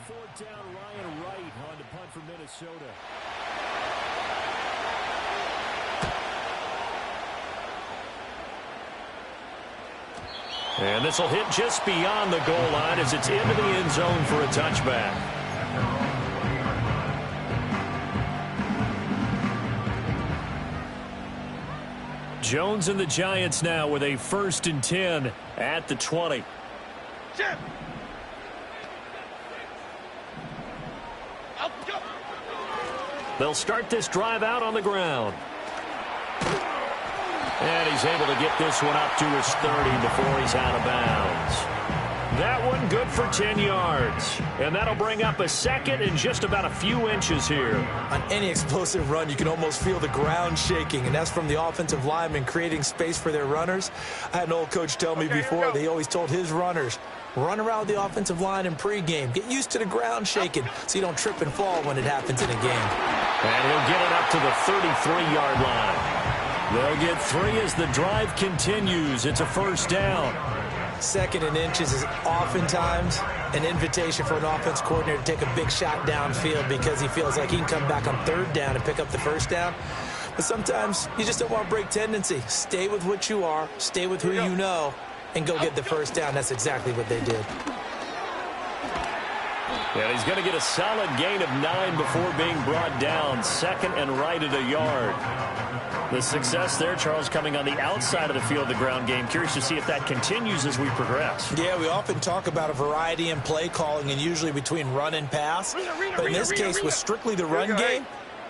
Fourth down, Ryan Wright on to punt for Minnesota. And this will hit just beyond the goal line as it's into the end zone for a touchback. Jones and the Giants now with a 1st and 10 at the 20. Jim. They'll start this drive out on the ground. And he's able to get this one up to his 30 before he's out of bounds. That one good for 10 yards. And that'll bring up a 2nd and just about a few inches here. On any explosive run, you can almost feel the ground shaking, and that's from the offensive linemen creating space for their runners. I had an old coach tell me before, they always told his runners, run around the offensive line in pregame. Get used to the ground shaking so you don't trip and fall when it happens in a game. And he'll get it up to the 33-yard line. They'll get 3 as the drive continues. It's a 1st down. 2nd and inches is oftentimes an invitation for an offense coordinator to take a big shot downfield because he feels like he can come back on 3rd down and pick up the 1st down. But sometimes you just don't want to break tendency. Stay with what you are, stay with who you know, and go get the 1st down. That's exactly what they did. And he's going to get a solid gain of 9 before being brought down. 2nd and right at a yard. The success there, Charles, coming on the outside of the field, the ground game. Curious to see if that continues as we progress. Yeah, we often talk about a variety in play calling and usually between run and pass. But in this case, with strictly the run game,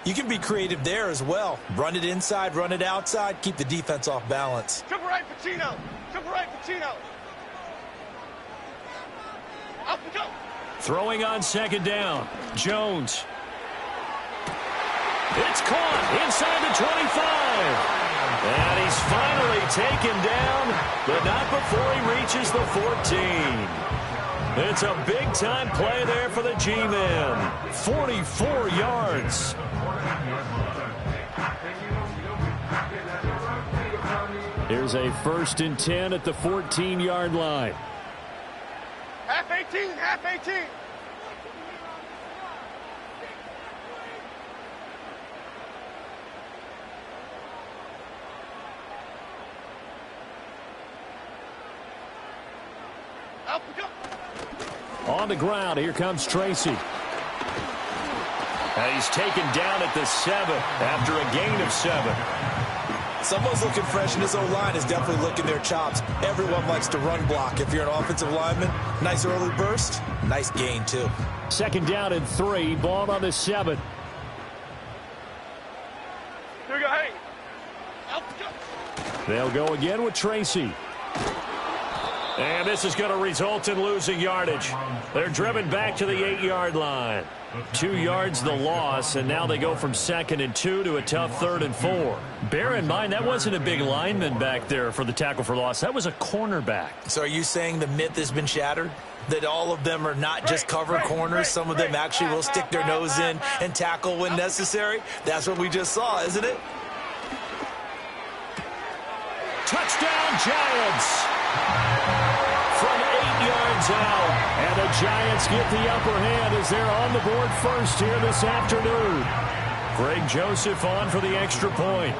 you can be creative there as well. Run it inside, run it outside, keep the defense off balance. Triple right, Pacino. Triple right, Pacino. Up we go. Throwing on 2nd down. Jones. It's caught inside the 25. And he's finally taken down, but not before he reaches the 14. It's a big-time play there for the G-men. 44 yards. Here's a 1st and 10 at the 14-yard line. Half 18, half 18. On the ground, here comes Tracy. And he's taken down at the 7 after a gain of 7. Someone's looking fresh, and his O-line is definitely licking their chops. Everyone likes to run block. If you're an offensive lineman, nice early burst, nice gain, too. 2nd down and 3, ball on the 7. Here we go, hey. They'll go again with Tracy. And this is going to result in losing yardage. They're driven back to the 8-yard line. 2 yards the loss, and now they go from 2nd and 2 to a tough 3rd and 4. Bear in mind, that wasn't a big lineman back there for the tackle for loss. That was a cornerback. So are you saying the myth has been shattered? That all of them are not just cover corners? Some of them actually will stick their nose in and tackle when necessary? That's what we just saw, isn't it? Touchdown, Giants! From 8 yards out, and the Giants get the upper hand as they're on the board first here this afternoon. Greg Joseph on for the extra point.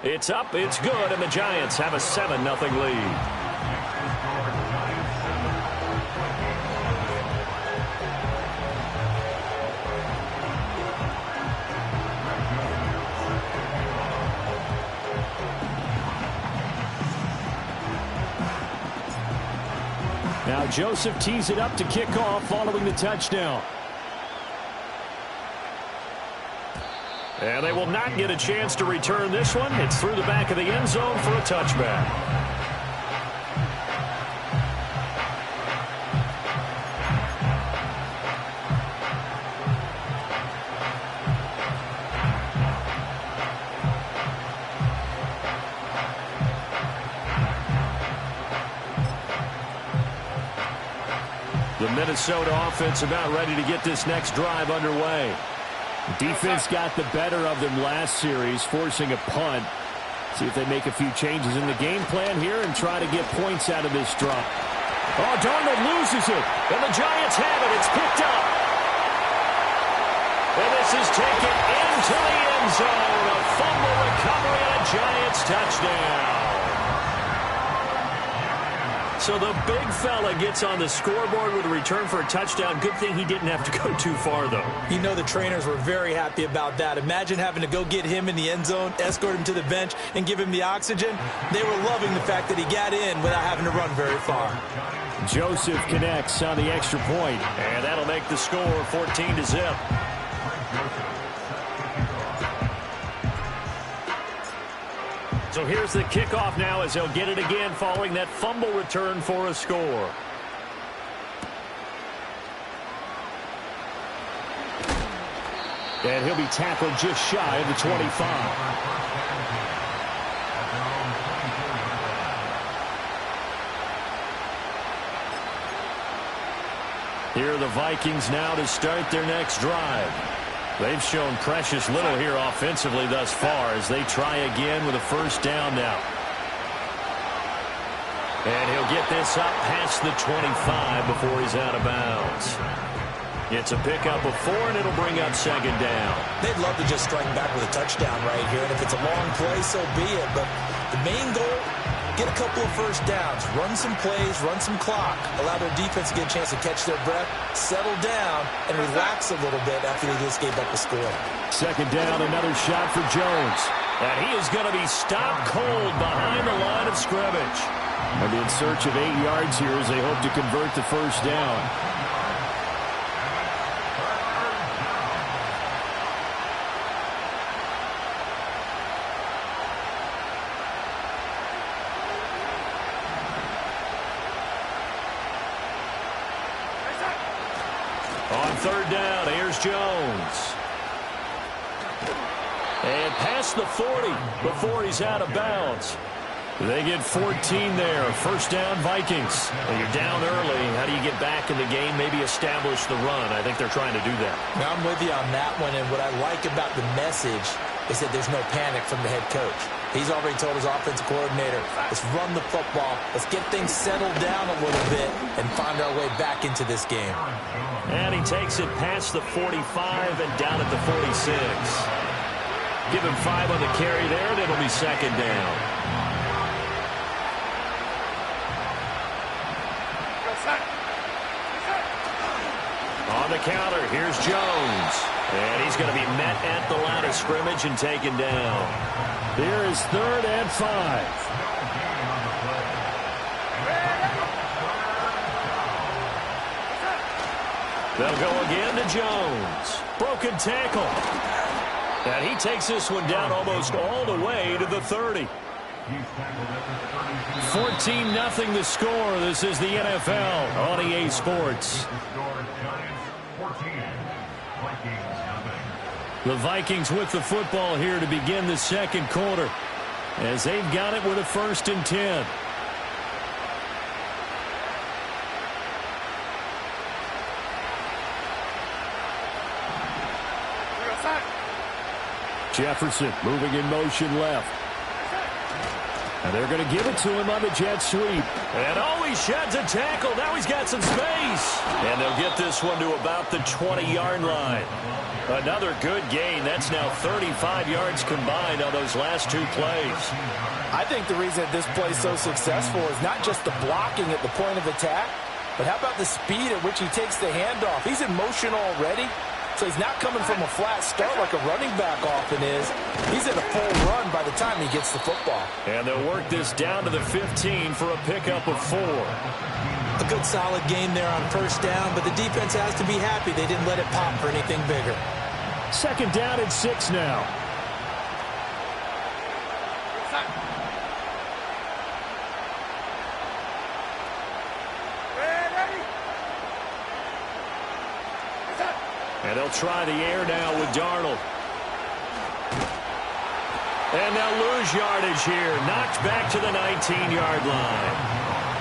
It's up, it's good, and the Giants have a 7-0 lead. Now Joseph tees it up to kick off following the touchdown. And they will not get a chance to return this one. It's through the back of the end zone for a touchback. The Minnesota offense about ready to get this next drive underway. Defense got the better of them last series, forcing a punt. See if they make a few changes in the game plan here and try to get points out of this drop. Oh, Darnold loses it. And the Giants have it. It's picked up. And this is taken into the end zone. A fumble recovery and a Giants touchdown. So the big fella gets on the scoreboard with a return for a touchdown. Good thing he didn't have to go too far, though. You know the trainers were very happy about that. Imagine having to go get him in the end zone, escort him to the bench, and give him the oxygen. They were loving the fact that he got in without having to run very far. Joseph connects on the extra point, and that'll make the score 14-0. So here's the kickoff now as he'll get it again following that fumble return for a score. And he'll be tackled just shy of the 25. Here are the Vikings now to start their next drive. They've shown precious little here offensively thus far as they try again with a first down now. And he'll get this up past the 25 before he's out of bounds. It's a pickup of 4, and it'll bring up second down. They'd love to just strike back with a touchdown right here, and if it's a long play, so be it. But the main goal, get a couple of first downs, run some plays, run some clock, allow their defense to get a chance to catch their breath, settle down, and relax a little bit after they just gave up the score. Second down, another shot for Jones. And he is going to be stopped cold behind the line of scrimmage. And in search of 8 yards here as they hope to convert the first down. On third down, here's Jones. And past the 40 before he's out of bounds. They get 14 there. First down, Vikings. Well, you're down early. How do you get back in the game? Maybe establish the run. I think they're trying to do that. Now, I'm with you on that one, and what I like about the message is that there's no panic from the head coach. He's already told his offensive coordinator, let's run the football, let's get things settled down a little bit and find our way back into this game. And he takes it past the 45 and down at the 46. Give him 5 on the carry there, and it'll be second down. On the counter, here's Jones. And he's going to be met at the line of scrimmage and taken down. Here is 3rd and 5. They'll go again to Jones. Broken tackle. And he takes this one down almost all the way to the 30. 14-0 the score. This is the NFL on EA Sports. The Vikings with the football here to begin the second quarter as they've got it with a 1st and 10. Jefferson moving in motion left. And they're going to give it to him on the jet sweep. And he sheds a tackle. Now he's got some space. And they'll get this one to about the 20-yard line. Another good gain. That's now 35 yards combined on those last 2 plays. I think the reason that this play is so successful is not just the blocking at the point of attack, but how about the speed at which he takes the handoff? He's in motion already, so he's not coming from a flat start like a running back often is. He's in a full run by the time he gets the football. And they'll work this down to the 15 for a pickup of 4. A good solid game there on first down, but the defense has to be happy they didn't let it pop for anything bigger. Second down and 6 now. And they'll try the air now with Darnold. And they'll lose yardage here. Knocked back to the 19-yard line.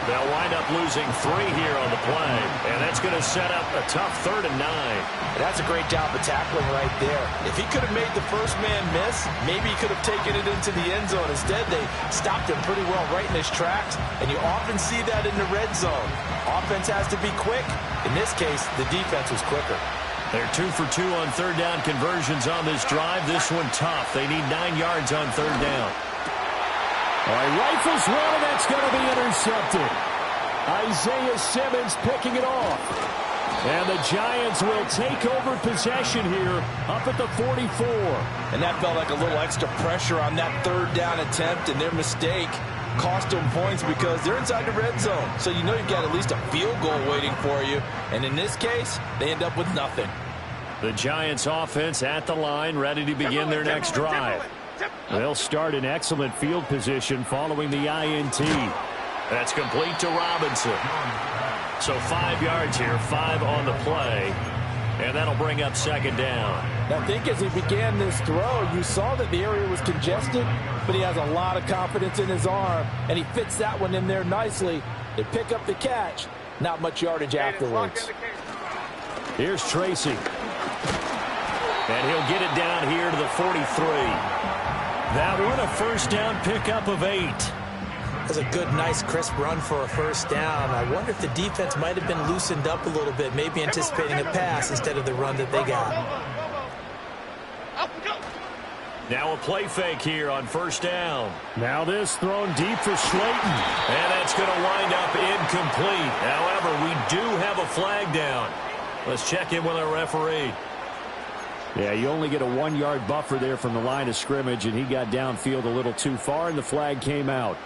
They'll wind up losing 3 here on the play, and that's going to set up a tough 3rd and 9. And that's a great job of tackling right there. If he could have made the first man miss, maybe he could have taken it into the end zone. Instead, they stopped him pretty well right in his tracks, and you often see that in the red zone. Offense has to be quick. In this case, the defense was quicker. They're 2 for 2 on 3rd down conversions on this drive. This one tough. They need 9 yards on 3rd down. All right, rifles one, and that's going to be intercepted. Isaiah Simmons picking it off. And the Giants will take over possession here up at the 44. And that felt like a little extra pressure on that 3rd down attempt, and their mistake cost them points because they're inside the red zone. So you know you've got at least a field goal waiting for you. And in this case, they end up with nothing. The Giants offense at the line, ready to begin their next drive. They'll start in excellent field position following the INT. That's complete to Robinson. So 5 yards here, 5 on the play. And that'll bring up 2nd down. Now, I think as he began this throw, you saw that the area was congested, but he has a lot of confidence in his arm, and he fits that one in there nicely. They pick up the catch. Not much yardage afterwards. Here's Tracy. And he'll get it down here to the 43. That one a 1st down pickup of 8. That's a good, nice, crisp run for a 1st down. I wonder if the defense might have been loosened up a little bit, maybe anticipating a pass instead of the run that they got. Now a play fake here on 1st down. Now this thrown deep for Slayton. And that's going to wind up incomplete. However, we do have a flag down. Let's check in with our referee. Yeah, you only get a 1-yard buffer there from the line of scrimmage, and he got downfield a little too far, and the flag came out.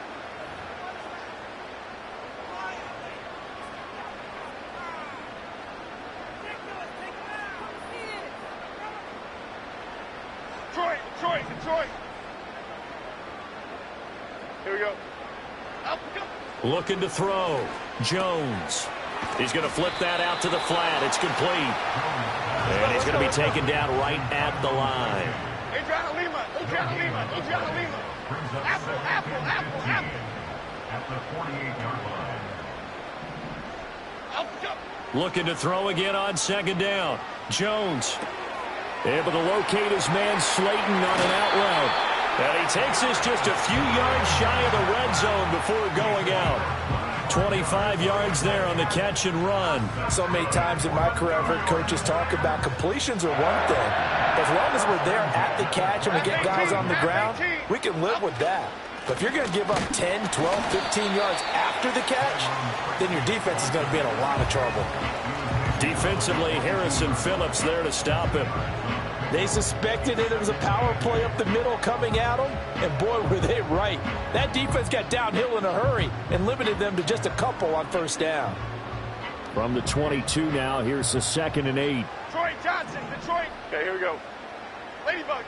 Detroit. Here we go. Looking to throw. Jones. He's going to flip that out to the flat. It's complete. And he's going to be taken down right at the line. Adriana Lima. Apple. At the 48-yard line. Looking to throw again on 2nd down. Jones able to locate his man Slayton on an out route. And he takes this just a few yards shy of the red zone before going out. 25 yards there on the catch and run. So many times in my career, I've heard coaches talk about completions are one thing. As long as we're there at the catch and we get guys on the ground, we can live with that. But if you're going to give up 10, 12, 15 yards after the catch, then your defense is going to be in a lot of trouble. Defensively, Harrison Phillips there to stop him. They suspected it was a power play up the middle coming at them, and boy, were they right. That defense got downhill in a hurry and limited them to just a couple on 1st down. From the 22 now, here's the 2nd and 8. Detroit Johnson. Okay, here we go. Ladybug.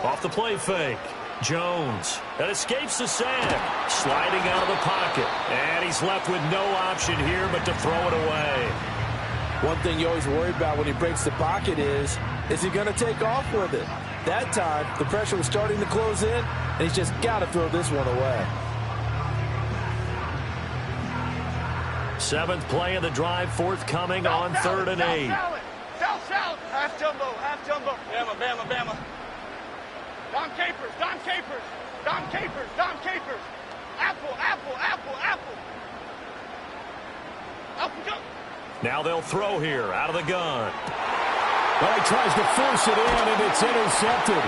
Off the play fake. Jones. That escapes the sack. Sliding out of the pocket. And he's left with no option here but to throw it away. One thing you always worry about when he breaks the pocket is he going to take off with it? That time, the pressure was starting to close in, and he's just got to throw this one away. 7th play of the drive, forthcoming on 3rd and 8. South. Half jumbo. Bama. Don Capers. Apple. Now they'll throw here out of the gun. Well, he tries to force it in, and it's intercepted.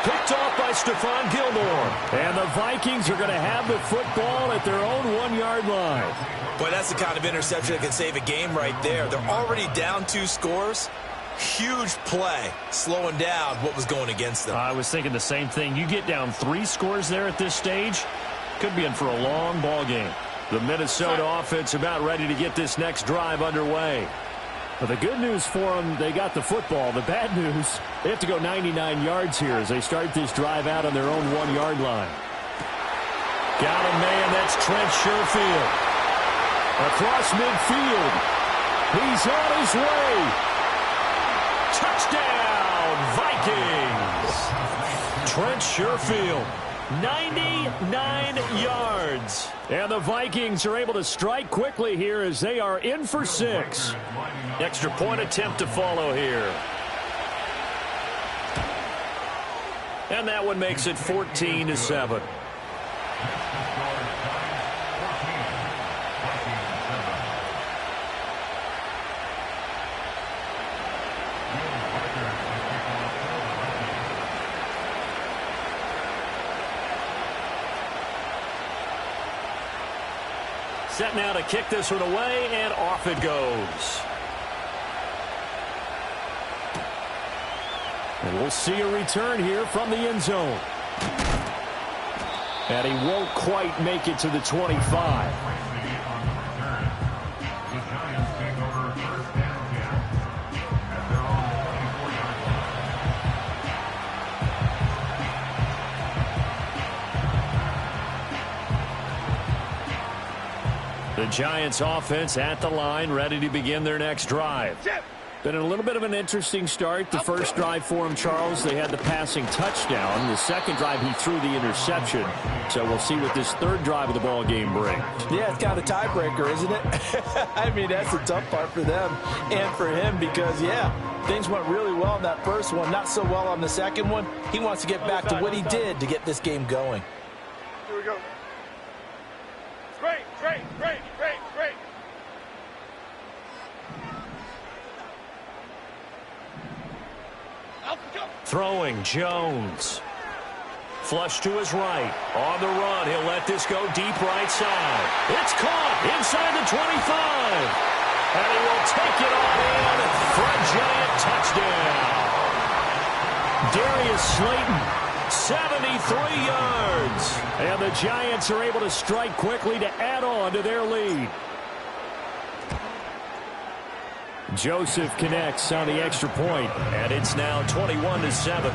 Picked off by Stephon Gilmore. And the Vikings are going to have the football at their own 1-yard line. Boy, that's the kind of interception that can save a game right there. They're already down 2 scores. Huge play, slowing down what was going against them. I was thinking the same thing. You get down 3 scores there at this stage, could be in for a long ball game. The Minnesota offense about ready to get this next drive underway. But the good news for them, they got the football. The bad news, they have to go 99 yards here as they start this drive out on their own 1-yard line. Got a man, that's Trent Sherfield. Across midfield. He's on his way. Touchdown, Vikings! Trent Sherfield, 99 yards. And the Vikings are able to strike quickly here as they are in for 6. Extra point attempt to follow here. And that one makes it 14-7. Set now to kick this one away, and off it goes. And we'll see a return here from the end zone. And he won't quite make it to the 25. The Giants offense at the line, ready to begin their next drive. Been a little bit of an interesting start. The first drive for him, Charles, they had the passing touchdown. The second drive, he threw the interception. So we'll see what this third drive of the ball game brings. Yeah, it's kind of a tiebreaker, isn't it? I mean, that's the tough part for them and for him because, yeah, things went really well in that first one, not so well on the second one. He wants to get back to what he did to get this game going. Here we go. Great, great, great, great, great. Throwing, Jones. Flush to his right. On the run, he'll let this go deep right side. It's caught inside the 25. And he will take it on in for a Giant touchdown. Darius Slayton, 73 yards. And the Giants are able to strike quickly to add on to their lead. Joseph connects on the extra point, and it's now 21-7.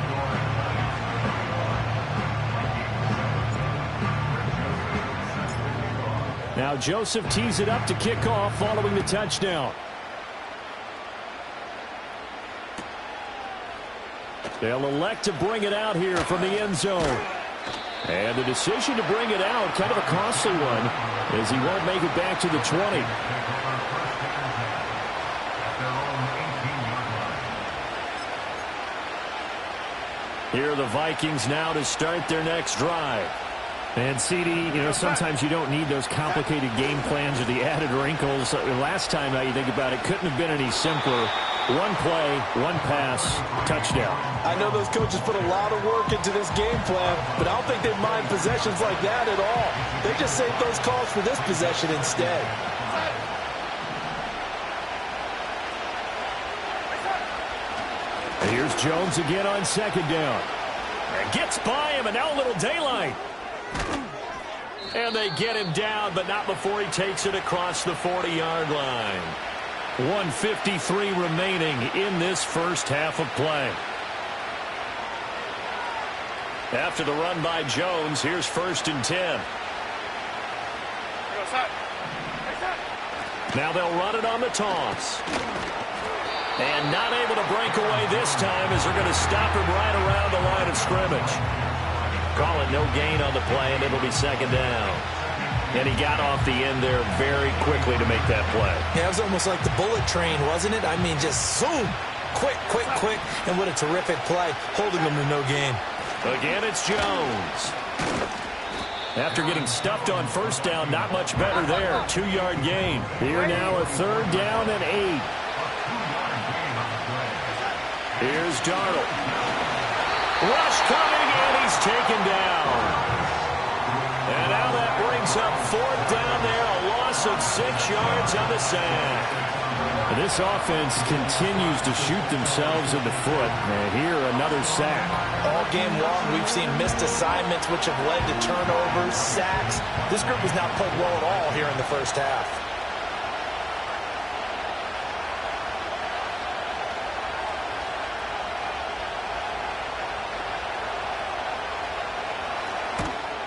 Now Joseph tees it up to kick off following the touchdown. They'll elect to bring it out here from the end zone. And the decision to bring it out, kind of a costly one, as he won't make it back to the 20. Here are the Vikings now to start their next drive. And, CD, you know, sometimes you don't need those complicated game plans or the added wrinkles. Last time, now you think about it, couldn't have been any simpler. One play, one pass, touchdown. I know those coaches put a lot of work into this game plan, but I don't think they mind possessions like that at all. They just save those calls for this possession instead. And here's Jones again on second down. And gets by him, and now a little daylight. And they get him down, but not before he takes it across the 40-yard line. 1:53 remaining in this first half of play. After the run by Jones, here's 1st and 10. Now they'll run it on the toss. And not able to break away this time as they're going to stop him right around the line of scrimmage. Call it no gain on the play, and it'll be second down. And he got off the end there very quickly to make that play. Yeah, it was almost like the bullet train, wasn't it? I mean, just zoom. Quick, quick, quick. And what a terrific play, holding them to no gain. Again, it's Jones. After getting stuffed on first down, not much better there. 2-yard gain. Here now a 3rd down and 8. Here's Darnold. Rush coming, and he's taken down. And now that brings up 4th down there, a loss of 6 yards on the sack. And this offense continues to shoot themselves in the foot. And here, another sack. All game long, we've seen missed assignments, which have led to turnovers, sacks. This group has not played well at all here in the first half.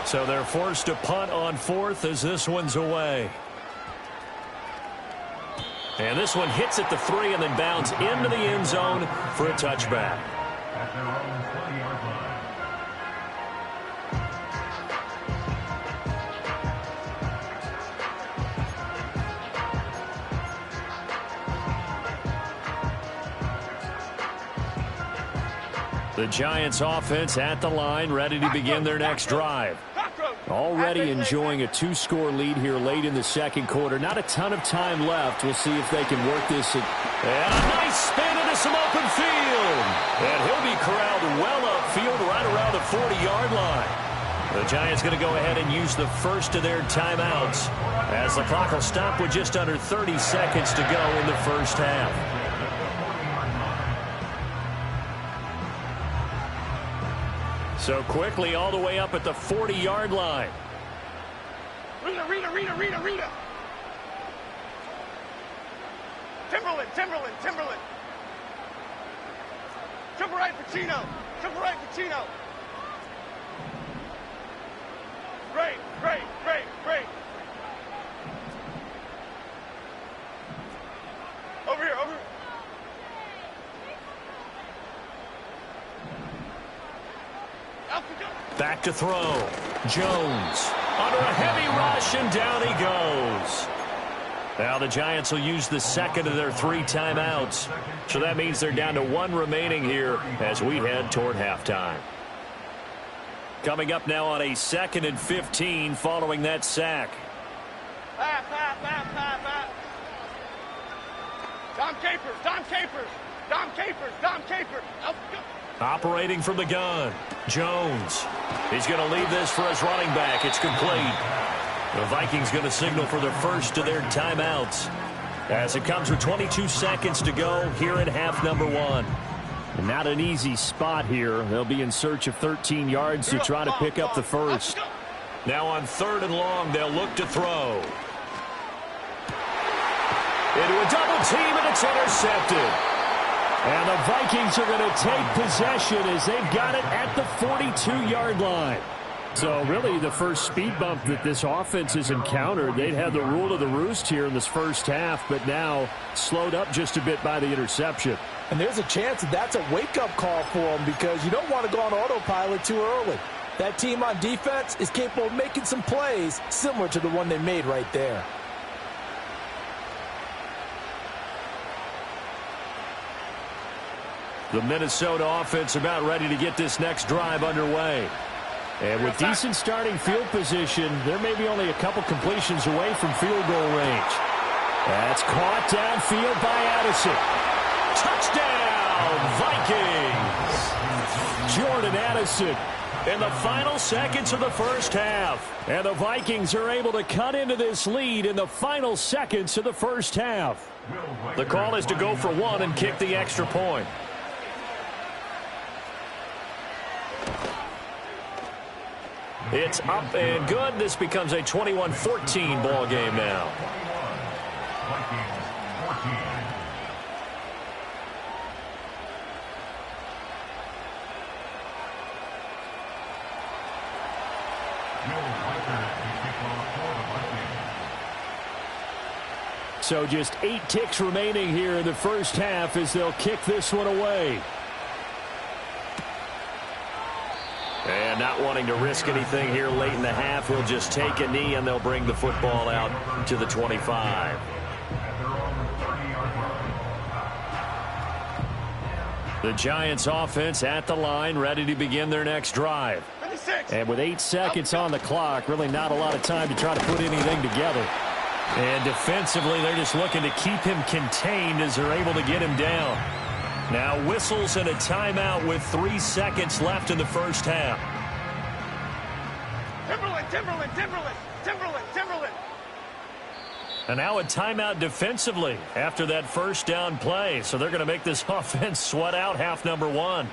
So they're forced to punt on 4th as this one's away. And this one hits at the 3 and then bounds into the end zone for a touchback. At their own 20-yard line. The Giants offense at the line, ready to begin their next drive. Already enjoying a 2-score lead here late in the second quarter. Not a ton of time left. We'll see if they can work this. And a nice spin into some open field. And he'll be corralled well upfield right around the 40-yard line. The Giants going to go ahead and use the first of their timeouts as the clock will stop with just under 30 seconds to go in the first half. So quickly all the way up at the 40-yard line. Rita. Timberland. Triple right, Pacino. Great. Over here. Back to throw. Jones under a heavy rush, and down he goes. Now the Giants will use the second of their 3 timeouts. So that means they're down to 1 remaining here as we head toward halftime. Coming up now on a 2nd and 15 following that sack. Pass. Dom Capers. Operating from the gun. Jones. He's going to leave this for his running back. It's complete. The Vikings going to signal for the first of their timeouts as it comes with 22 seconds to go here at half number 1. Not an easy spot here. They'll be in search of 13 yards to try to pick up the first. Now on 3rd and long, they'll look to throw. Into a double team, and it's intercepted. And the Vikings are going to take possession as they've got it at the 42-yard line. So really the first speed bump that this offense has encountered. They'd had the rule of the roost here in this first half, but now slowed up just a bit by the interception. And there's a chance that that's a wake-up call for them because you don't want to go on autopilot too early. That team on defense is capable of making some plays similar to the one they made right there. The Minnesota offense about ready to get this next drive underway. And with decent starting field position, they're maybe only a couple completions away from field goal range. That's caught downfield by Addison. Touchdown, Vikings! Jordan Addison in the final seconds of the first half. And the Vikings are able to cut into this lead in the final seconds of the first half. The call is to go for 1 and kick the extra point. It's up and good. This becomes a 21-14 ball game now. So just 8 ticks remaining here in the first half as they'll kick this one away. And not wanting to risk anything here late in the half, he'll just take a knee and they'll bring the football out to the 25. The Giants offense at the line, ready to begin their next drive. And with 8 seconds on the clock, really not a lot of time to try to put anything together. And defensively, they're just looking to keep him contained as they're able to get him down. Now whistles and a timeout with 3 seconds left in the first half. Timberland. And now a timeout defensively after that first down play. So they're going to make this offense sweat out half number 1.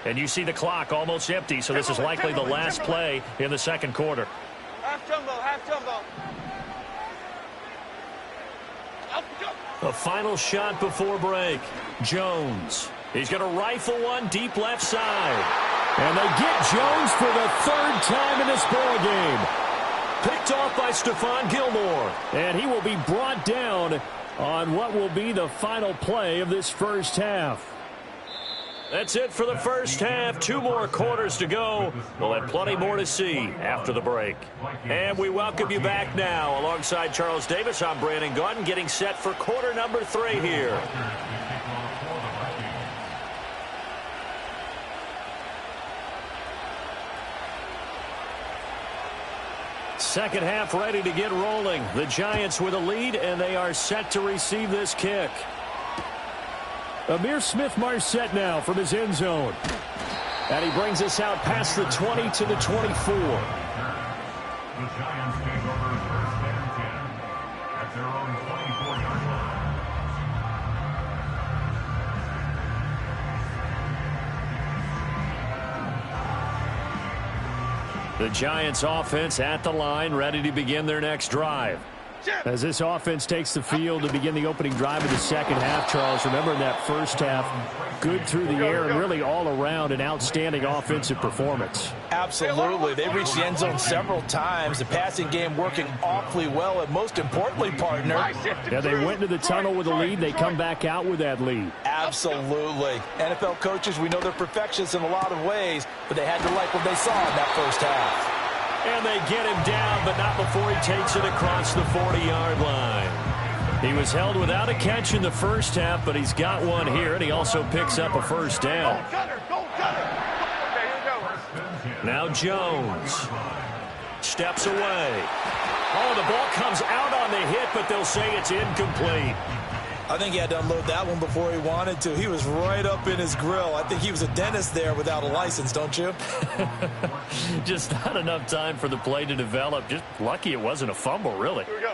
And you see the clock almost empty, so this is likely the last play in the second quarter. Half jumbo. A final shot before break. Jones. He's going to rifle one deep left side. And they get Jones for the 3rd time in this ball game. Picked off by Stephon Gilmore. And he will be brought down on what will be the final play of this first half. That's it for the first half. 2 more quarters to go. We'll have plenty more to see after the break. And we welcome you back now. Alongside Charles Davis, I'm Brandon Gaudin, getting set for quarter number 3 here. Second half ready to get rolling. The Giants with a lead, and they are set to receive this kick. Amir Smith-Marset now from his end zone. And he brings us out past the 20 to the 24. The Giants take over first and 10 at their own 24-yard line. The Giants offense at the line, ready to begin their next drive. As this offense takes the field to begin the opening drive of the second half, Charles, remember in that first half, good through the air and really all around an outstanding offensive performance. Absolutely. They reached the end zone several times. The passing game working awfully well, and most importantly, partner. Yeah, they went into the tunnel with a lead. They come back out with that lead. Absolutely. NFL coaches, we know they're perfectionists in a lot of ways, but they had to like what they saw in that first half. And they get him down, but not before he takes it across the 40-yard line. He was held without a catch in the first half, but he's got one here, and he also picks up a first down. Now Jones steps away. Oh, the ball comes out on the hit, but they'll say it's incomplete. I think he had to unload that one before he wanted to. He was right up in his grill. I think he was a dentist there without a license, don't you? Just not enough time for the play to develop. Just lucky it wasn't a fumble, really. Here we go.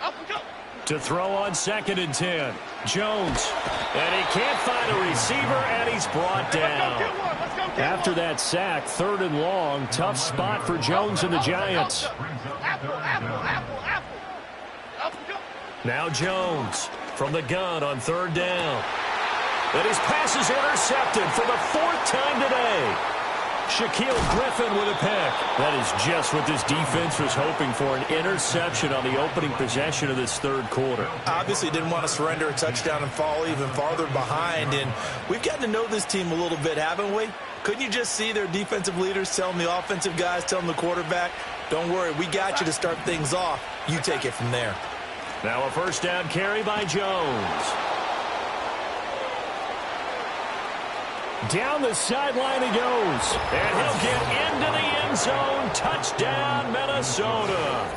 Up we go. To throw on 2nd and 10. Jones. And he can't find a receiver, and he's brought down. After that sack, 3rd and long, tough spot for Jones and the Giants. Now Jones from the gun on 3rd down. And his pass is intercepted for the 4th time today. Shaquille Griffin with a pick. That is just what this defense was hoping for, an interception on the opening possession of this 3rd quarter. Obviously didn't want to surrender a touchdown and fall even farther behind, and we've gotten to know this team a little bit, haven't we? Couldn't you just see their defensive leaders telling the offensive guys, telling the quarterback, don't worry, we got you to start things off. You take it from there. Now a first down carry by Jones. Down the sideline he goes. And he'll get into the end zone. Touchdown, Minnesota.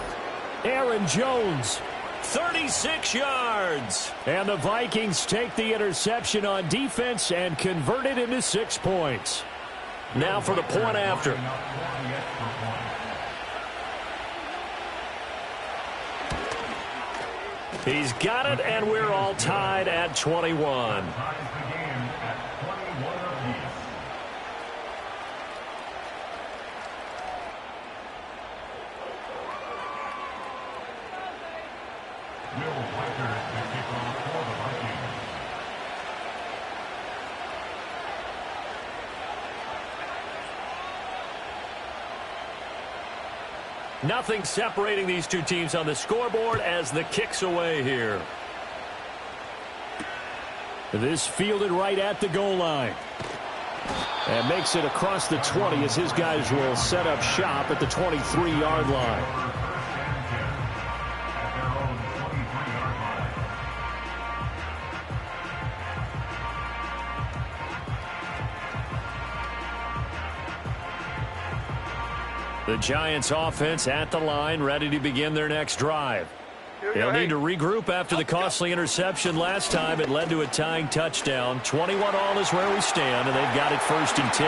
Aaron Jones. 36 yards. And the Vikings take the interception on defense and convert it into 6 points. Now for the point after. He's got it, and we're all tied at 21. Nothing separating these two teams on the scoreboard as the kick's away here. This fielded right at the goal line. And makes it across the 20 as his guys will set up shop at the 23-yard line. The Giants offense at the line, ready to begin their next drive. They'll need to regroup after the costly interception last time. It led to a tying touchdown. 21 all is where we stand, and they've got it 1st and 10.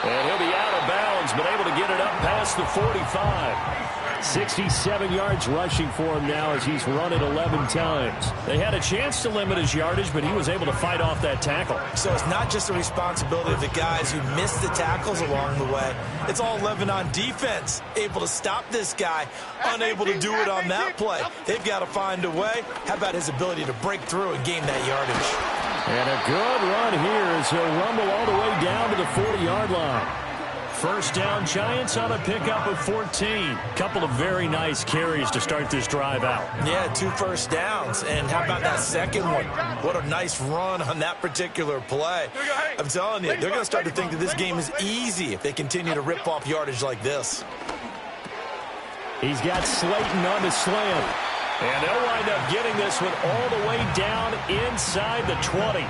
And he'll be out of bounds, but able to get it up past the 45. 67 yards rushing for him now as he's run it 11 times. They had a chance to limit his yardage, but he was able to fight off that tackle. So it's not just the responsibility of the guys who missed the tackles along the way. It's all 11 on defense. Able to stop this guy, unable to do it on that play. They've got to find a way. How about his ability to break through and gain that yardage? And a good run here as he'll rumble all the way down to the 40-yard line. First down, Giants on a pickup of 14. Couple of very nice carries to start this drive out. Yeah, 2 first downs. And how about that second one? What a nice run on that particular play. I'm telling you, they're going to start to think that this game is easy if they continue to rip off yardage like this. He's got Slayton on the slam. And they'll wind up getting this one all the way down inside the 20.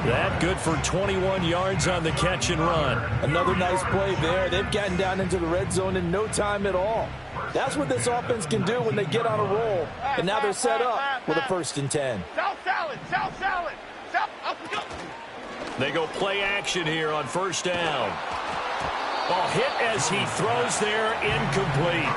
That good for 21 yards on the catch and run. Another nice play there. They've gotten down into the red zone in no time at all. That's what this offense can do when they get on a roll. And now they're set up with a 1st and 10. South salad, south salad. They go play action here on first down. Ball hit as he throws there, incomplete.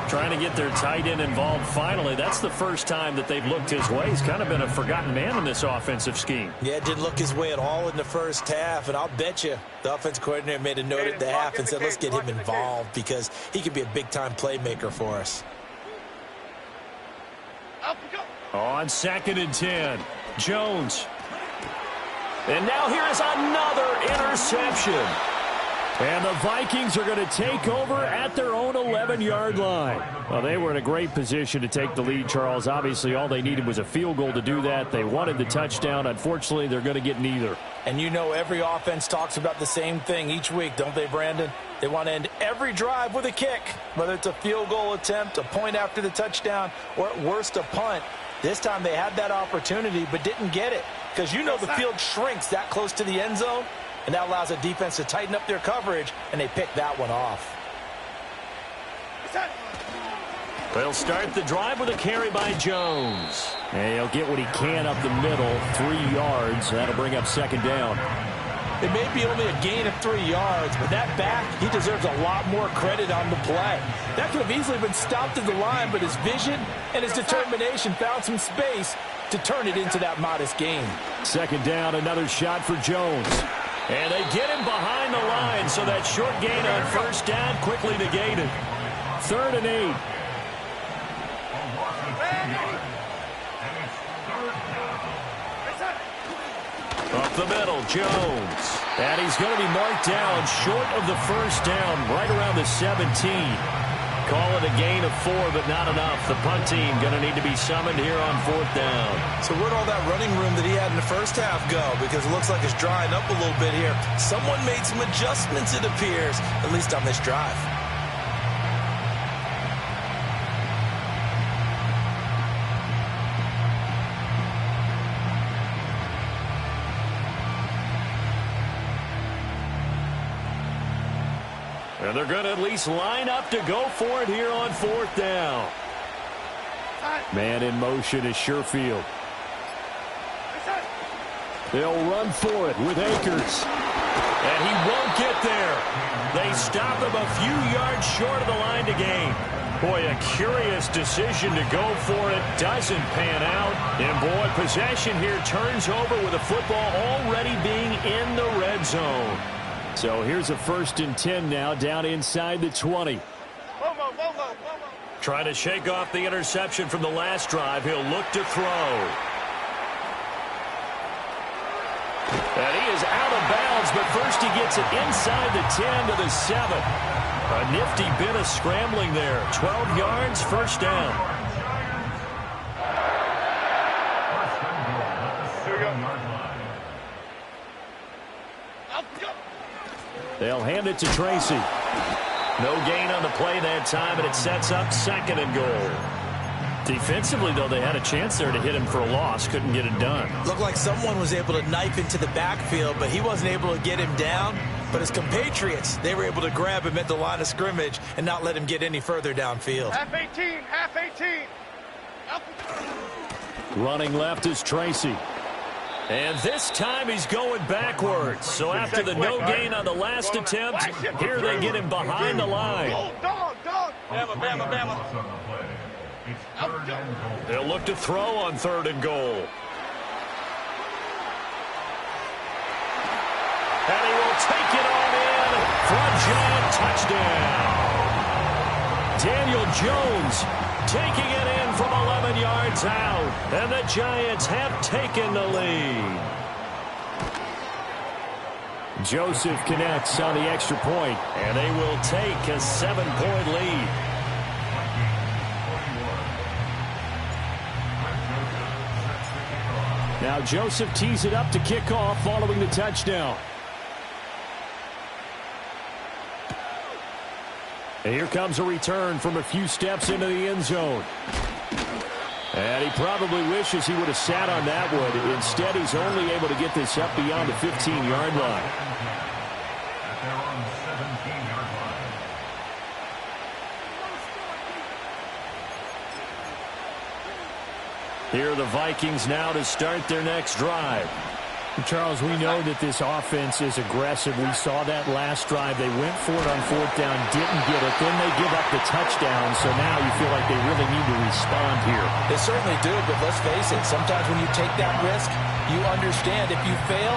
Trying to get their tight end involved finally. That's the first time that they've looked his way. He's kind of been a forgotten man in this offensive scheme. Yeah, it didn't look his way at all in the first half, and I'll bet you the offense coordinator made a note at the half and said, let's get him involved because he could be a big-time playmaker for us. On 2nd and 10, Jones. And now here is another interception. And the Vikings are going to take over at their own 11-yard line. Well, they were in a great position to take the lead, Charles. Obviously, all they needed was a field goal to do that. They wanted the touchdown. Unfortunately, they're going to get neither. And you know every offense talks about the same thing each week, don't they, Brandon? They want to end every drive with a kick, whether it's a field goal attempt, a point after the touchdown, or at worst a punt. This time they had that opportunity but didn't get it because you know the field shrinks that close to the end zone. And that allows the defense to tighten up their coverage, and they pick that one off. They'll start the drive with a carry by Jones. And he'll get what he can up the middle, 3 yards. That'll bring up 2nd down. It may be only a gain of 3 yards, but that back, he deserves a lot more credit on the play. That could have easily been stopped at the line, but his vision and his determination found some space to turn it into that modest gain. 2nd down, another shot for Jones. And they get him behind the line, so that short gain on first down quickly negated. 3rd and 8. Up the middle, Jones. And he's going to be marked down short of the first down, right around the 17. Call it a gain of 4, but not enough. The punt team going to need to be summoned here on 4th down. So where'd all that running room that he had in the first half go? Because it looks like it's drying up a little bit here. Someone made some adjustments, it appears, at least on this drive. And they're going to at least line up to go for it here on 4th down. Man in motion is Sherfield. They'll run for it with Akers. And he won't get there. They stop him a few yards short of the line to gain. Boy, a curious decision to go for it. Doesn't pan out. And boy, possession here turns over with the football already being in the red zone. So here's a 1st and 10 now, down inside the 20. Trying to shake off the interception from the last drive. He'll look to throw. And he is out of bounds, but first he gets it inside the 10 to the 7. A nifty bit of scrambling there. 12 yards, first down. They'll hand it to Tracy. No gain on the play that time, and it sets up 2nd and goal. Defensively, though, they had a chance there to hit him for a loss. Couldn't get it done. Looked like someone was able to knife into the backfield, but he wasn't able to get him down. But his compatriots, they were able to grab him at the line of scrimmage and not let him get any further downfield. Half 18, half 18. Running left is Tracy. And this time he's going backwards. So after the no gain on the last attempt, here they get him behind the line. Dog. Bama, Bama. They'll look to throw on 3rd and goal. And he will take it on in for a Giant touchdown. Daniel Jones taking it in from 11 yards out. And the Giants have taken the lead. Joseph connects on the extra point, and they will take a 7-point lead. Now Joseph tees it up to kick off following the touchdown. And here comes a return from a few steps into the end zone. And he probably wishes he would have sat on that one. Instead, he's only able to get this up beyond the 15-yard line. At their own 17-yard line. Here are the Vikings now to start their next drive. Charles, we know that this offense is aggressive. We saw that last drive. They went for it on 4th down, didn't get it. Then they give up the touchdown, so now you feel like they really need to respond here. They certainly do, but let's face it. Sometimes when you take that risk, you understand if you fail,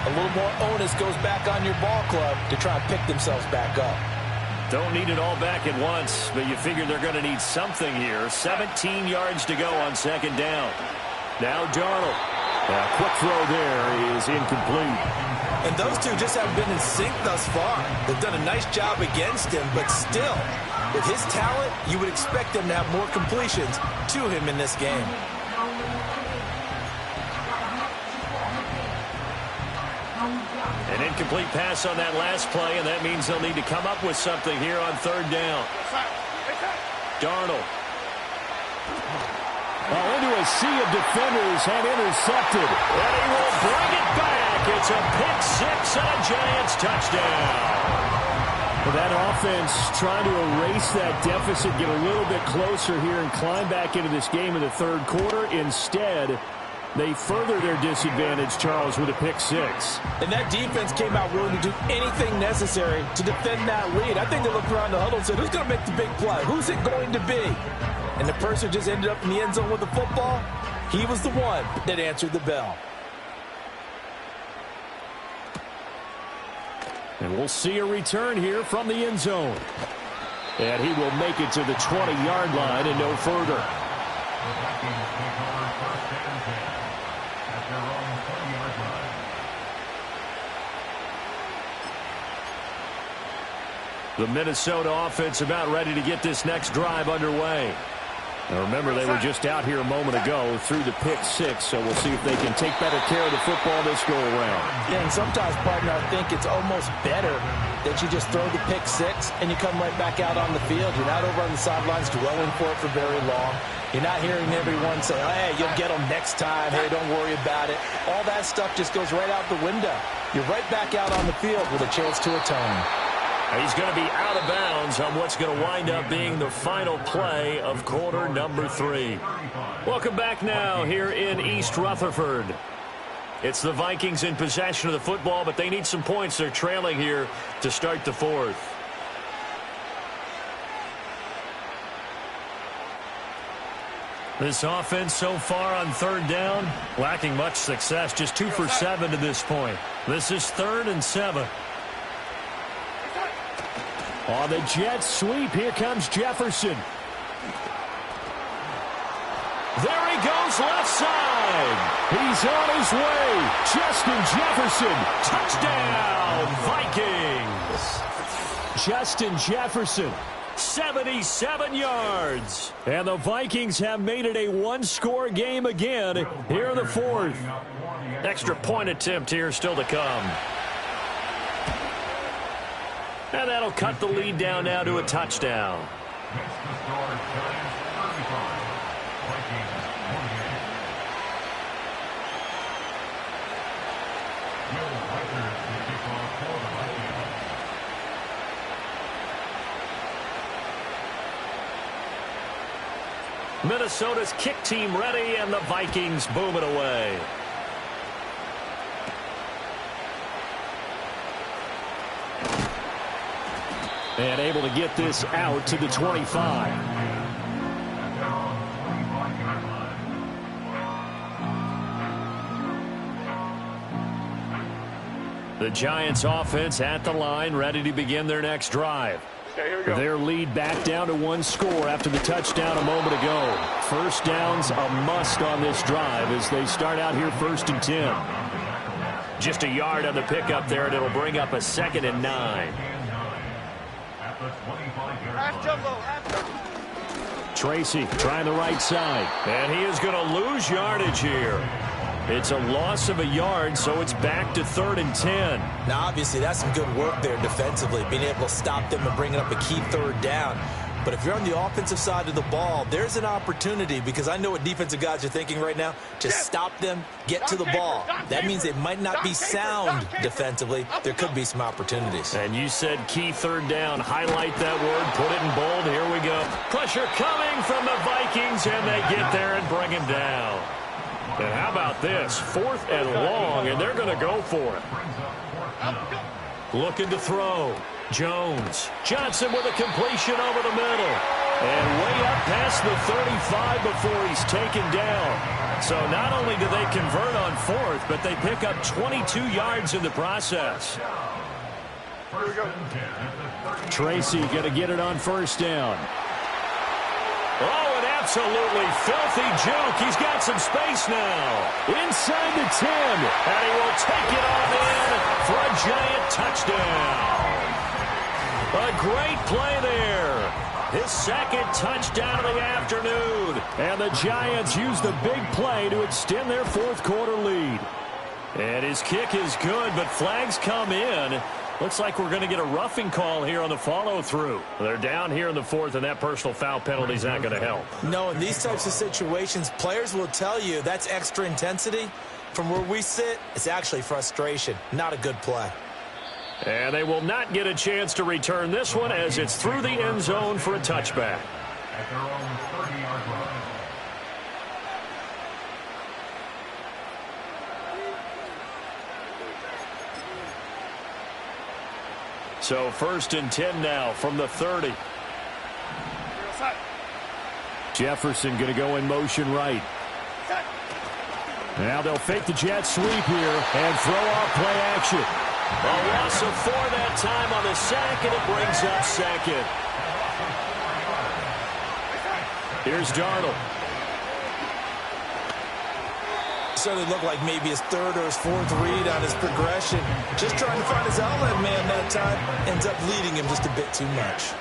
a little more onus goes back on your ball club to try and pick themselves back up. Don't need it all back at once, but you figure they're going to need something here. 17 yards to go on 2nd down. Now Darnold. A quick throw there is incomplete. And those two just haven't been in sync thus far. They've done a nice job against him, but still, with his talent, you would expect them to have more completions to him in this game. An incomplete pass on that last play, and that means they'll need to come up with something here on 3rd down. Darnold. Into a sea of defenders and intercepted. And he will bring it back. It's a pick six and a Giants touchdown. Well, that offense trying to erase that deficit, get a little bit closer here and climb back into this game in the 3rd quarter. Instead, they further their disadvantage, Charles, with a pick six. And that defense came out willing to do anything necessary to defend that lead. I think they looked around the huddle and said, who's going to make the big play? Who's it going to be? And the person just ended up in the end zone with the football. He was the one that answered the bell. And we'll see a return here from the end zone. And he will make it to the 20-yard line and no further. The Vikings take over 1st and 10 at their own 20-yard line. The Minnesota offense about ready to get this next drive underway. Now remember, they were just out here a moment ago through the pick six, so we'll see if they can take better care of the football this go-around. Yeah, and sometimes, partner, I think it's almost better that you just throw the pick six and you come right back out on the field. You're not over on the sidelines dwelling for it for very long. You're not hearing everyone say, oh, hey, you'll get them next time. Hey, don't worry about it. All that stuff just goes right out the window. You're right back out on the field with a chance to atone. He's going to be out of bounds on what's going to wind up being the final play of quarter number 3. Welcome back now here in East Rutherford. It's the Vikings in possession of the football, but they need some points. They're trailing here to start the 4th. This offense so far on 3rd down, lacking much success, just 2 for 7 to this point. This is 3rd and 7. On the jet sweep, here comes Jefferson. There he goes, left side. He's on his way. Justin Jefferson. Touchdown, Vikings. Justin Jefferson. 77 yards. And the Vikings have made it a one-score game again here in the 4th. Extra point attempt here still to come. And that'll cut the lead down now to a touchdown. Next to score, Giants 35. Vikings 28. Will Richards to kick off for the Vikings. Minnesota's kick team ready, and the Vikings boom it away. And able to get this out to the 25. The Giants offense at the line, ready to begin their next drive. Okay, here we go. Their lead back down to 1 score after the touchdown a moment ago. First down's a must on this drive as they start out here 1st and 10. Just a yard on the pickup there, and it'll bring up a 2nd and 9. Tracy trying the right side. And he is going to lose yardage here. It's a loss of a yard, so it's back to 3rd and 10. Now, obviously, that's some good work there defensively, being able to stop them and bringing up a key 3rd down. But if you're on the offensive side of the ball, there's an opportunity, because I know what defensive guys are thinking right now. Just stop them, get to the ball. That means it might not be sound defensively. There could be some opportunities. And you said key 3rd down. Highlight that word. Put it in bold. Here we go. Pressure coming from the Vikings, and they get there and bring him down. And how about this? 4th and long, and they're going to go for it. Looking to throw. Jones. Johnson with a completion over the middle. And way up past the 35 before he's taken down. So not only do they convert on 4th, but they pick up 22 yards in the process. Tracy going to get it on 1st down. Oh, an absolutely filthy juke. He's got some space now. Inside the 10. And he will take it on in for a giant touchdown. A great play there. His 2nd touchdown of the afternoon. And the Giants use the big play to extend their 4th quarter lead. And his kick is good, but flags come in. Looks like we're going to get a roughing call here on the follow-through. They're down here in the 4th, and that personal foul penalty is not going to help. No, in these types of situations, players will tell you that's extra intensity. From where we sit, it's actually frustration. Not a good play. And they will not get a chance to return this one as it's through the end zone for a touchback. At their own 30-yard line. So 1st and 10 now from the 30. Jefferson going to go in motion right. Now they'll fake the jet sweep here and throw off play action. A loss of 4 that time on the sack, and it brings up 2nd. Here's Darnold. Certainly looked like maybe his 3rd or his 4th read on his progression. Just trying to find his outlet man that time. Ends up leading him just a bit too much.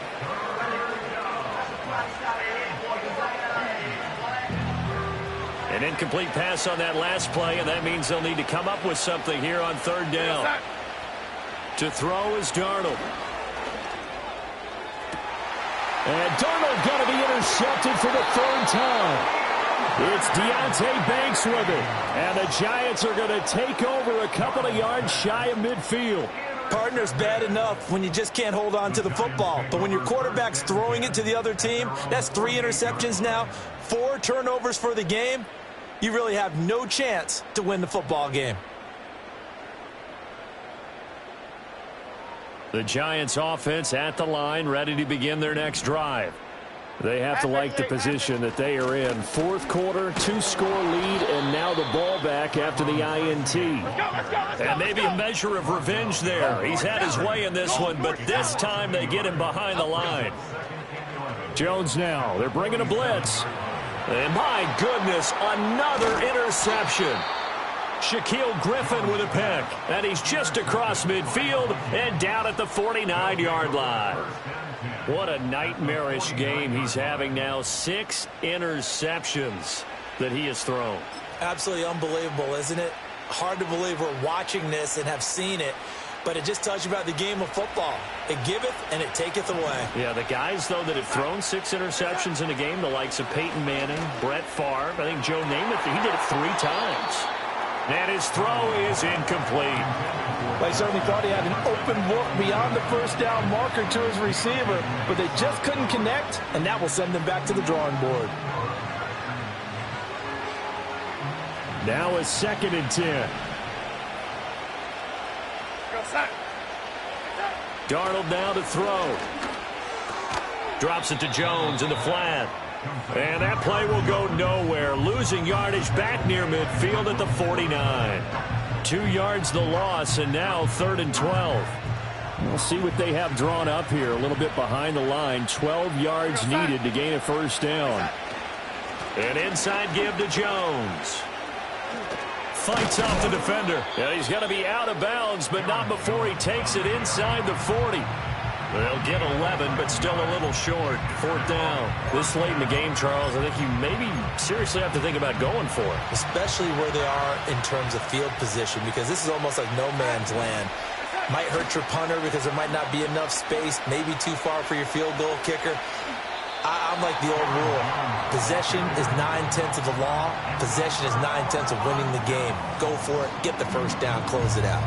An incomplete pass on that last play, and that means they'll need to come up with something here on 3rd down. To throw is Darnold. And Darnold going to be intercepted for the 3rd time. It's Deontay Banks with it. And the Giants are going to take over a couple of yards shy of midfield. Partner's bad enough when you just can't hold on to the football. But when your quarterback's throwing it to the other team, that's 3 interceptions now, 4 turnovers for the game. You really have no chance to win the football game. The Giants offense at the line, ready to begin their next drive. They have to like the position that they are in. 4th quarter, 2-score lead, and now the ball back after the INT. And maybe a measure of revenge there. He's had his way in this one, but this time they get him behind the line. Jones now. They're bringing a blitz. And my goodness, another interception. Shaquille Griffin with a pick. And he's just across midfield and down at the 49-yard line. What a nightmarish game he's having now. 6 interceptions that he has thrown. Absolutely unbelievable, isn't it? Hard to believe we're watching this and have seen it. But it just tells you about the game of football. It giveth and it taketh away. Yeah, the guys, though, that have thrown 6 interceptions in a game, the likes of Peyton Manning, Brett Favre, I think Joe Namath, he did it 3 times. And his throw is incomplete. They certainly thought he had an open look beyond the 1st down marker to his receiver, but they just couldn't connect, and that will send them back to the drawing board. Now a 2nd and 10. Darnold now to throw. Drops it to Jones in the flat. And that play will go nowhere. Losing yardage back near midfield at the 49. 2 yards the loss, and now 3rd and 12. We'll see what they have drawn up here. A little bit behind the line. 12 yards needed to gain a 1st down. An inside give to Jones. fights off the defender. Yeah, he's going to be out of bounds, but not before he takes it inside the 40. They'll get 11, but still a little short. 4th down. This late in the game, Charles, I think you maybe seriously have to think about going for it. Especially where they are in terms of field position, because this is almost like no man's land. Might hurt your punter because there might not be enough space, maybe too far for your field goal kicker. I'm like the old rule. Possession is 9/10 of the law. Possession is 9/10 of winning the game. Go for it. Get the first down. Close it out.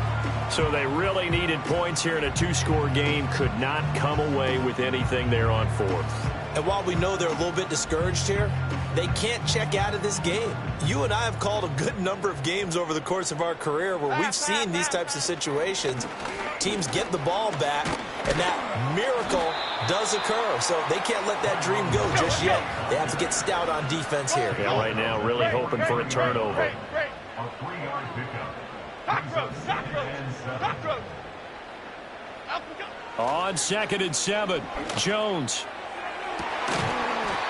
So they really needed points here in a 2-score game. Could not come away with anything there on 4th. And while we know they're a little bit discouraged here, they can't check out of this game. You and I have called a good number of games over the course of our career where we've seen these types of situations. Teams get the ball back, and that miracle does occur. So they can't let that dream go just yet. They have to get stout on defense here. Yeah, right now really hoping for a turnover. A 3-yard pickup. On 2nd and 7, Jones.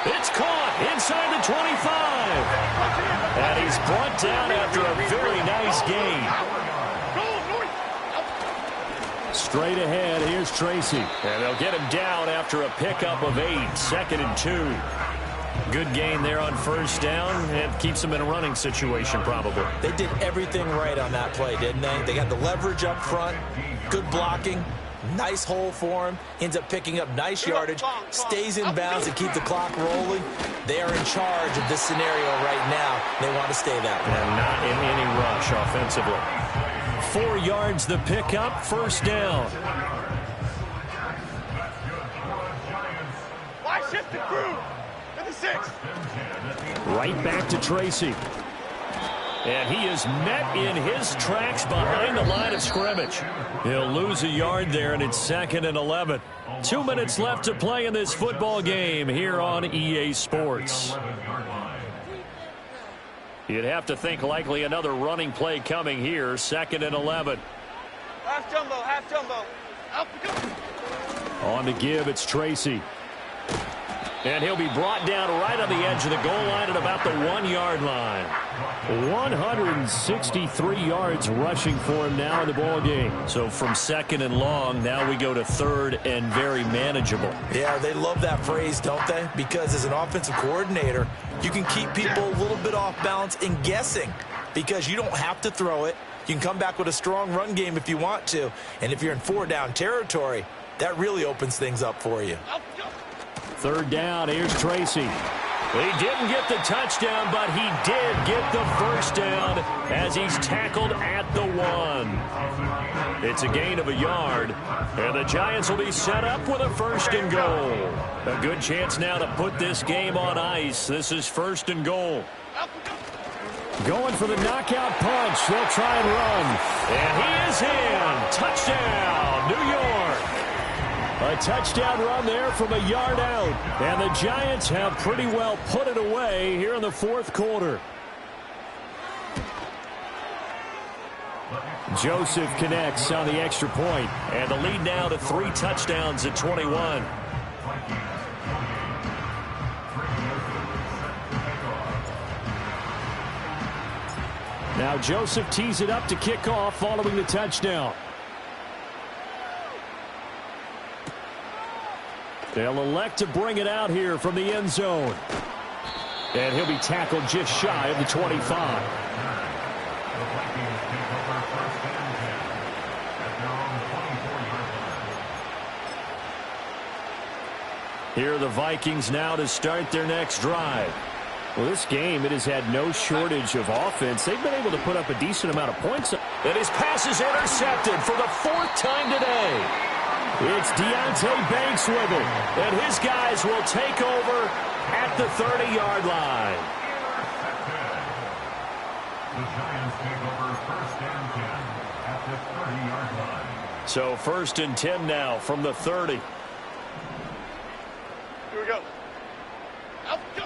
It's caught inside the 25. And he's brought down after a very nice gain. Straight ahead, here's Tracy. And they'll get him down after a pickup of 8, 2nd and 2. Good gain there on 1st down, and keeps them in a running situation probably. They did everything right on that play, didn't they? They got the leverage up front, good blocking, nice hole for him, ends up picking up nice yardage, stays in bounds to keep the clock rolling. They are in charge of this scenario right now. They want to stay that way. And not in any rush offensively. 4 yards the pickup, 1st down. Why shift the crew? 6. Right back to Tracy. And he is met in his tracks behind the line of scrimmage. He'll lose a yard there, and it's 2nd and 11. 2 minutes left to play in this football game here on EA Sports. You'd have to think likely another running play coming here, 2nd and 11. Half jumbo, half jumbo. On to give, it's Tracy. And he'll be brought down right on the edge of the goal line at about the 1-yard line. 163 yards rushing for him now in the ball game. So from 2nd and long, now we go to 3rd and very manageable. Yeah, they love that phrase, don't they? Because as an offensive coordinator, you can keep people a little bit off balance and guessing because you don't have to throw it. You can come back with a strong run game if you want to. And if you're in 4-down territory, that really opens things up for you. 3rd down, here's Tracy. He didn't get the touchdown, but he did get the 1st down as he's tackled at the 1. It's a gain of a yard, and the Giants will be set up with a 1st and goal. A good chance now to put this game on ice. This is 1st and goal. Going for the knockout punch. They'll try and run. And he is in. Touchdown, New York. A touchdown run there from a yard out. And the Giants have pretty well put it away here in the 4th quarter. Joseph connects on the extra point. And the lead now to 3 touchdowns at 21. Now Joseph tees it up to kick off following the touchdown. They'll elect to bring it out here from the end zone. And he'll be tackled just shy of the 25. Here are the Vikings now to start their next drive. Well, this game, it has had no shortage of offense. They've been able to put up a decent amount of points. And his pass is intercepted for the 4th time today. It's Deontay Banks with it. And his guys will take over at the 30-yard line. The Giants take over 1st and 10 at the 30-yard line. So 1st and 10 now from the 30. Here we go. Out, go.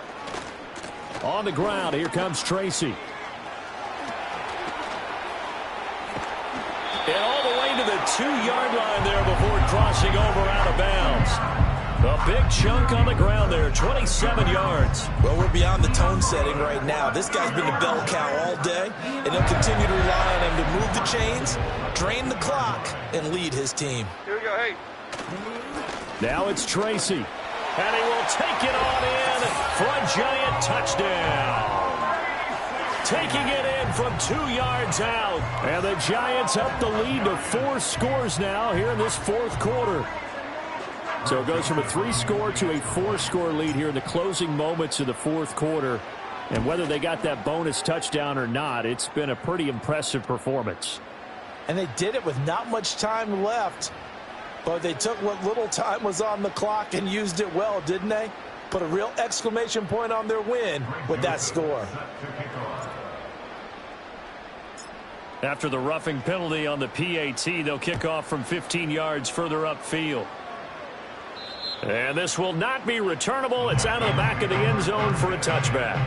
On the ground, here comes Tracy. And all the way to the 2-yard line there before crossing over out of bounds. A big chunk on the ground there, 27 yards. Well, we're beyond the tone setting right now. This guy's been the bell cow all day, and he'll continue to rely on him to move the chains, drain the clock, and lead his team. Here we go, hey. Now it's Tracy. And he will take it on in for a giant touchdown. Taking it in from 2 yards out. And the Giants up the lead to 4 scores now here in this fourth quarter. So it goes from a 3-score to a 4-score lead here in the closing moments of the fourth quarter. And whether they got that bonus touchdown or not, it's been a pretty impressive performance. And they did it with not much time left. But they took what little time was on the clock and used it well, didn't they? Put a real exclamation point on their win with that score. After the roughing penalty on the PAT, they'll kick off from 15 yards further upfield. And this will not be returnable. It's out of the back of the end zone for a touchback.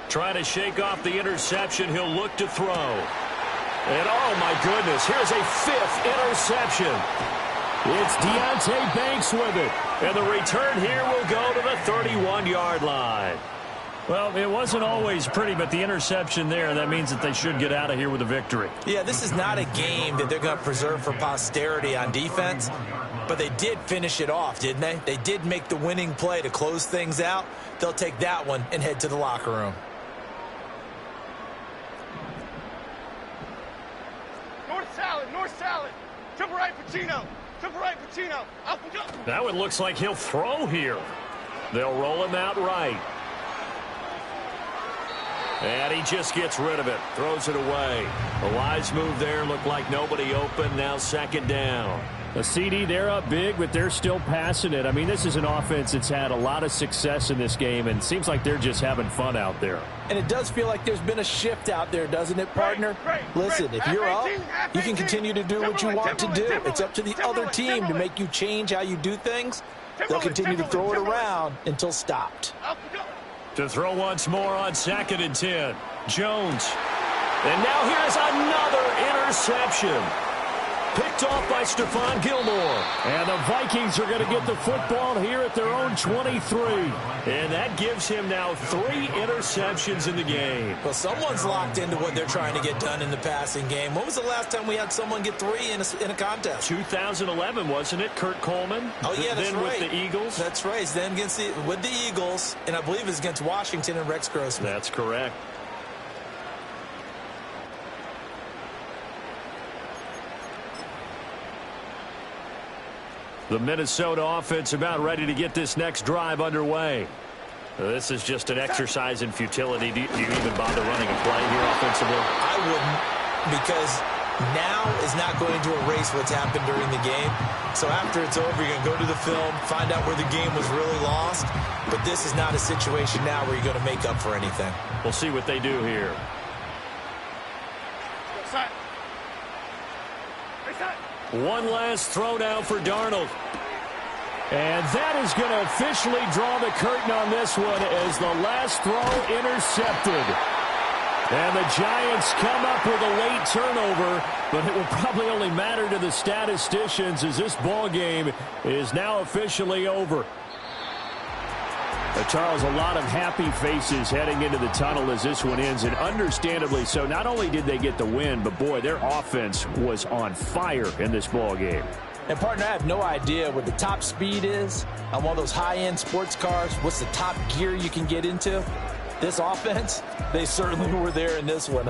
Trying to shake off the interception. He'll look to throw. And, oh, my goodness, here's a 5th interception. It's Deonte Banks with it. And the return here will go to the 31-yard line. Well, it wasn't always pretty, but the interception there, that means that they should get out of here with a victory. Yeah, this is not a game that they're going to preserve for posterity on defense, but they did finish it off, didn't they? They did make the winning play to close things out. They'll take that one and head to the locker room. North salad. Triple right, Pacino. Triple right, Pacino. Up and go. That one looks like he'll throw here. They'll roll him out right. And he just gets rid of it. Throws it away. A wise move there. Looked like nobody open. Now 2nd down. A CD, they're up big, but they're still passing it. I mean, this is an offense that's had a lot of success in this game, and it seems like they're just having fun out there. And it does feel like there's been a shift out there, doesn't it, partner? Listen, if you're up, you can continue to do what you want to do. It's up to the other team to make you change how you do things. They'll continue to throw it around until stopped. To throw once more on 2nd and 10. Jones. And now here's another interception. Picked off by Stephon Gilmore. And the Vikings are going to get the football here at their own 23. And that gives him now 3 interceptions in the game. Well, someone's locked into what they're trying to get done in the passing game. When was the last time we had someone get 3 in a contest? 2011, wasn't it? Kurt Coleman? Oh, yeah, that's then right. with the Eagles? That's right. Then with the Eagles, and I believe it's against Washington and Rex Grossman. That's correct. The Minnesota offense about ready to get this next drive underway. This is just an exercise in futility. Do you even bother running a play here offensively? I wouldn't, because now is not going to erase what's happened during the game. So after it's over, you're going to go to the film, find out where the game was really lost. But this is not a situation now where you're going to make up for anything. We'll see what they do here. One last throw down for Darnold. And that is going to officially draw the curtain on this one as the last throw intercepted. And the Giants come up with a late turnover, but it will probably only matter to the statisticians as this ball game is now officially over. Charles, a lot of happy faces heading into the tunnel as this one ends, and understandably so. Not only did they get the win, but boy, their offense was on fire in this ball game. And, partner, I have no idea what the top speed is on one of those high-end sports cars. What's the top gear you can get into? This offense, they certainly were there in this one.